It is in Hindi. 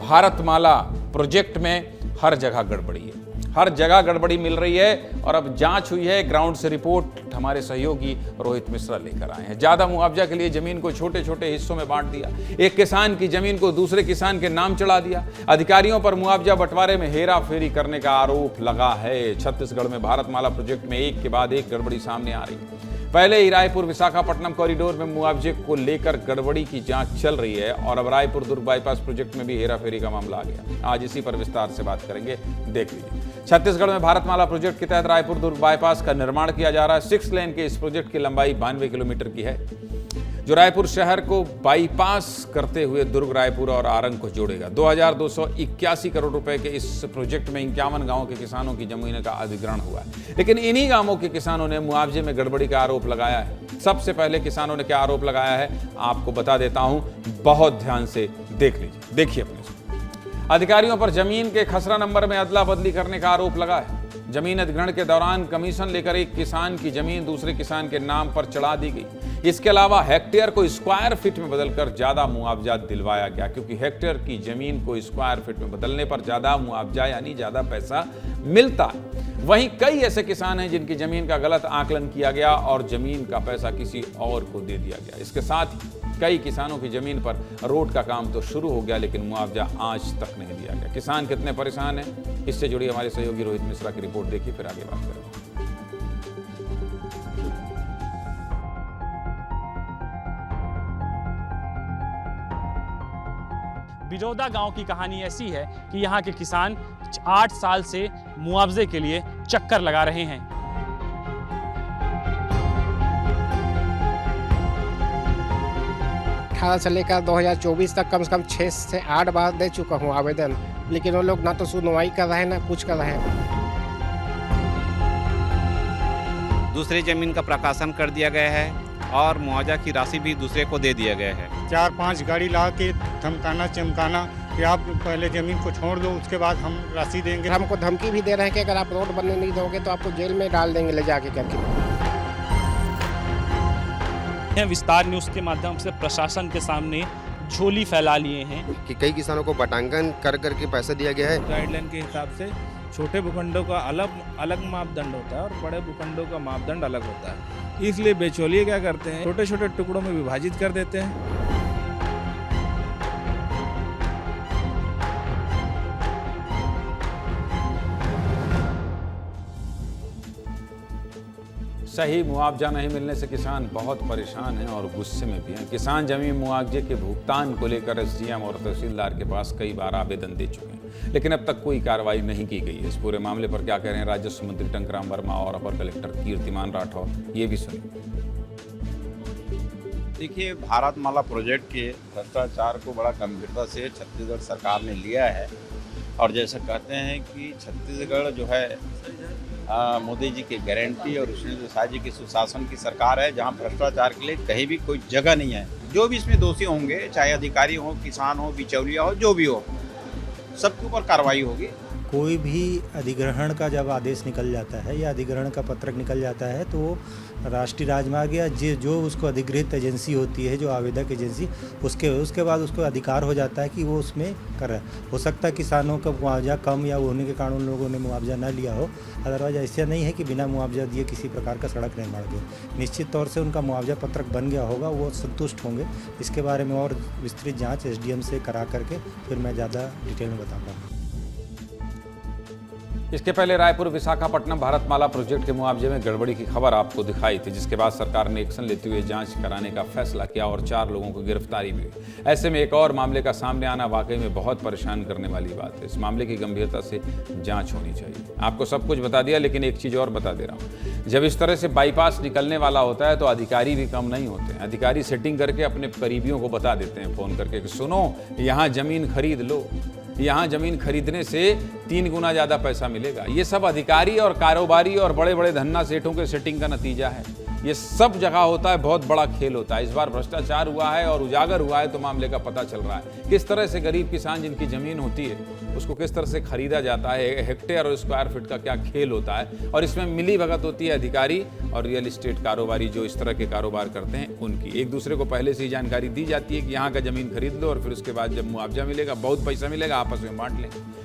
भारतमाला प्रोजेक्ट में हर जगह गड़बड़ी है, हर जगह गड़बड़ी मिल रही है और अब जांच हुई है। ग्राउंड से रिपोर्ट हमारे सहयोगी रोहित मिश्रा लेकर आए हैं। ज्यादा मुआवजा के लिए जमीन को छोटे छोटे हिस्सों में बांट दिया, एक किसान की जमीन को दूसरे किसान के नाम चढ़ा दिया, अधिकारियों पर मुआवजा बंटवारे में हेरा फेरी करने का आरोप लगा है। छत्तीसगढ़ में भारतमाला प्रोजेक्ट में एक के बाद एक गड़बड़ी सामने आ रही है। पहले ही रायपुर विशाखापट्टनम कॉरिडोर में मुआवजे को लेकर गड़बड़ी की जांच चल रही है और अब रायपुर दुर्ग बाईपास प्रोजेक्ट में भी हेराफेरी का मामला आ गया। आज इसी पर विस्तार से बात करेंगे, देख लीजिए। छत्तीसगढ़ में भारतमाला प्रोजेक्ट के तहत रायपुर दुर्ग बाईपास का निर्माण किया जा रहा है। 6 लेन के इस प्रोजेक्ट की लंबाई 92 किलोमीटर की है, जो रायपुर शहर को बाईपास करते हुए दुर्ग, रायपुर और आरंग को जोड़ेगा। 2281 करोड़ रुपए के इस प्रोजेक्ट में 51 गांवों के किसानों की जमीन का अधिग्रहण हुआ है, लेकिन इन्हीं गांवों के किसानों ने मुआवजे में गड़बड़ी का आरोप लगाया है। सबसे पहले किसानों ने क्या आरोप लगाया है आपको बता देता हूं, बहुत ध्यान से देख लीजिए। देखिए अपने अधिकारियों पर जमीन के खसरा नंबर में अदला बदली करने का आरोप लगा है। जमीन अधिग्रहण के दौरान कमीशन लेकर एक किसान की जमीन दूसरे किसान के नाम पर चढ़ा दी गई। इसके अलावा हेक्टेयर को स्क्वायर फीट में बदलकर ज्यादा मुआवजा दिलवाया गया, क्योंकि हेक्टेयर की जमीन को स्क्वायर फीट में बदलने पर ज्यादा मुआवजा यानी ज्यादा पैसा मिलता है। वहीं कई ऐसे किसान हैं जिनकी जमीन का गलत आकलन किया गया और जमीन का पैसा किसी और को दे दिया गया। इसके साथ ही कई किसानों की जमीन पर रोड का काम तो शुरू हो गया, लेकिन मुआवजा आज तक नहीं दिया गया। किसान कितने परेशान हैं, इससे जुड़ी हमारे सहयोगी रोहित मिश्रा की रिपोर्ट देखिए, फिर आगे बात करेंगे। बिजौदा गांव की कहानी ऐसी है कि यहाँ के किसान 8 साल से मुआवजे के लिए चक्कर लगा रहे हैं। से लेकर 2024 तक कम से कम 6 से 8 बार दे चुका हूँ आवेदन, लेकिन वो लोग ना तो सुनवाई कर रहे हैं ना कुछ कर रहे हैं। दूसरे जमीन का प्रकाशन कर दिया गया है और मुआवजा की राशि भी दूसरे को दे दिया गया है। 4-5 गाड़ी ला के धमकाना चमकाना कि आप पहले जमीन को छोड़ दो, उसके बाद हम राशि देंगे। हमको धमकी भी दे रहे हैं कि अगर आप रोड बनने नहीं दोगे तो आपको जेल में डाल देंगे ले जाके करके। विस्तार न्यूज़ के माध्यम से प्रशासन के सामने झोली फैला लिए हैं कि कई किसानों को बटांकन कर करके पैसा दिया गया है। गाइडलाइन के हिसाब से छोटे भूखंडों का अलग मापदंड होता है और बड़े भूखंडों का मापदंड अलग होता है। इसलिए बिचौलिए क्या करते हैं, छोटे छोटे टुकड़ों में विभाजित कर देते हैं। सही मुआवजा नहीं मिलने से किसान बहुत परेशान हैं और गुस्से में भी हैं। किसान जमीन मुआवजे के भुगतान को लेकर एसडीएम और तहसीलदार के पास कई बार आवेदन दे चुके हैं, लेकिन अब तक कोई कार्रवाई नहीं की गई है। इस पूरे मामले पर क्या कह रहे हैं राजस्व मंत्री टंकराम वर्मा और अपर कलेक्टर कीर्तिमान राठौर, ये भी सुनिए। देखिए, भारतमाला प्रोजेक्ट के भ्रष्टाचार को बड़ा गंभीरता से छत्तीसगढ़ सरकार ने लिया है और जैसे कहते हैं कि छत्तीसगढ़ जो है मोदी जी की गारंटी और विष्णुदेव साय जी की सुशासन की सरकार है, जहां भ्रष्टाचार के लिए कहीं भी कोई जगह नहीं है। जो भी इसमें दोषी होंगे, चाहे अधिकारी हो, किसान हो, बिचौलिया हो, जो भी हो, सबके ऊपर कार्रवाई होगी। कोई भी अधिग्रहण का जब आदेश निकल जाता है या अधिग्रहण का पत्रक निकल जाता है तो राष्ट्रीय राजमार्ग या जो उसको अधिकृत एजेंसी होती है, जो आवेदक एजेंसी, उसके बाद उसको अधिकार हो जाता है कि वो उसमें कर रहा है। हो सकता है किसानों का मुआवजा कम या होने के कारण उन लोगों ने मुआवजा ना लिया हो, अदरवाइज ऐसा नहीं है कि बिना मुआवजा दिए किसी प्रकार का सड़क निर्माण हो। निश्चित तौर से उनका मुआवजा पत्रक बन गया होगा, वो संतुष्ट होंगे। इसके बारे में और विस्तृत जाँच एसडीएम से करा करके फिर मैं ज़्यादा डिटेल में बता पाऊँगा। इसके पहले रायपुर विशाखापट्टनम भारतमाला प्रोजेक्ट के मुआवजे में गड़बड़ी की खबर आपको दिखाई थी, जिसके बाद सरकार ने एक्शन लेते हुए जांच कराने का फैसला किया और 4 लोगों को गिरफ्तारी भी हुई। ऐसे में एक और मामले का सामने आना वाकई में बहुत परेशान करने वाली बात है। इस मामले की गंभीरता से जांच होनी चाहिए। आपको सब कुछ बता दिया, लेकिन एक चीज़ और बता दे रहा हूँ। जब इस तरह से बाईपास निकलने वाला होता है तो अधिकारी भी कम नहीं होते हैं। अधिकारी सेटिंग करके अपने करीबियों को बता देते हैं फ़ोन करके कि सुनो, यहाँ ज़मीन खरीद लो, यहाँ ज़मीन खरीदने से 3 गुना ज़्यादा पैसा मिलेगा। ये सब अधिकारी और कारोबारी और बड़े बड़े धन्ना सेठों के सेटिंग का नतीजा है। ये सब जगह होता है, बहुत बड़ा खेल होता है। इस बार भ्रष्टाचार हुआ है और उजागर हुआ है तो मामले का पता चल रहा है। किस तरह से गरीब किसान जिनकी ज़मीन होती है उसको किस तरह से खरीदा जाता है, हेक्टेयर और स्क्वायर फीट का क्या खेल होता है, और इसमें मिली भगत होती है अधिकारी और रियल एस्टेट कारोबारी जो इस तरह के कारोबार करते हैं उनकी। एक दूसरे को पहले से ही जानकारी दी जाती है कि यहाँ का ज़मीन खरीद लो और फिर उसके बाद जब मुआवजा मिलेगा, बहुत पैसा मिलेगा, आपस में बांट लें।